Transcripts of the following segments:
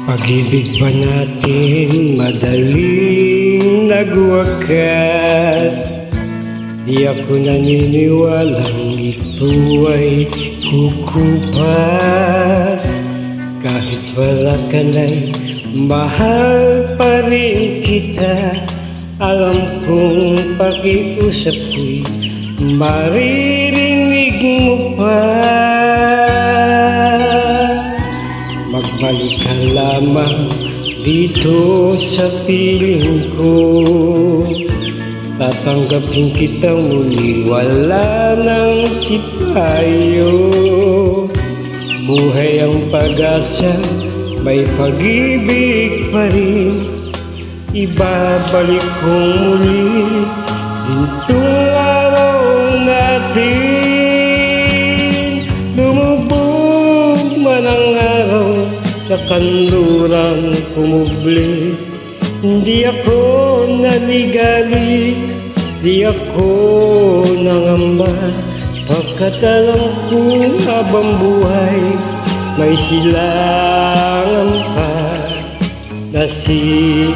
Pag-ibig ba natin madaling nagwakas? Di ako naniniwalang ito ay kukupas. Kahit wala ka na'y mahal pa rin kita. Alam kong pakiusap ko'y maririnig mo pa. Magbalik ka lamang dito sa piling ko. Tatanggapin kita muli, wala nang sipayo. Buhay ang pag-asa, may pag-ibig pa rin. Ibabalik kong muli itong araw natin. Lumubog man ang araw sa kanluran kumubli. Hindi ako naligali, di ako nangamba. Pagkat alam kong habang buhay may silangan pa. Nasisikatan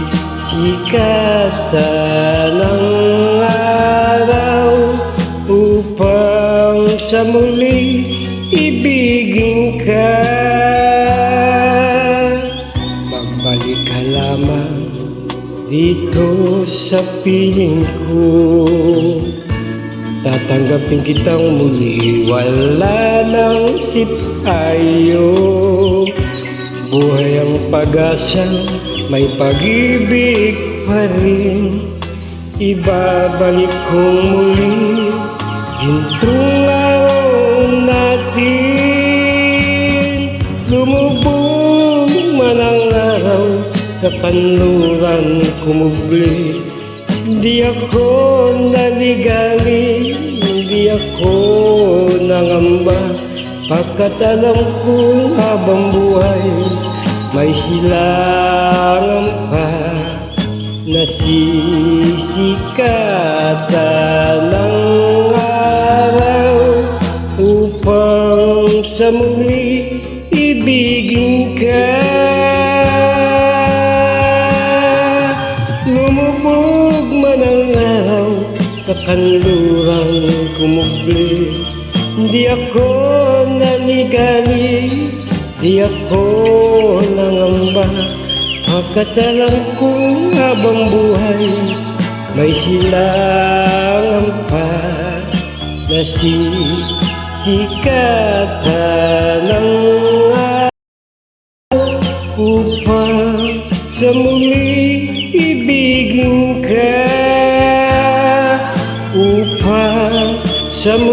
ng araw upang sa muli ibigin ka. Magbalik ka lamang dito sa piling ko. Tatanggapin kitang muli, wala nang sipayo. Buhay ang pag-asa, may pag-ibig pa rin. Ibabalik kong muli gintong araw natin. Lumubog man ang araw sa kanluran kumubli. Di ako naligali, di ako nangamba. Pagkat alam kong habang buhay may silangan pa. Nasisikatan ng araw upang sa muli ibigin ka. Lumubog man ang araw sa kanluran kumubli. Di ako naligali, di ako nangamba. Pagkat alam kong habang buhay may silangan pa. Nasisikatan ng araw upang sa muli ibigin ka. Upang sa muli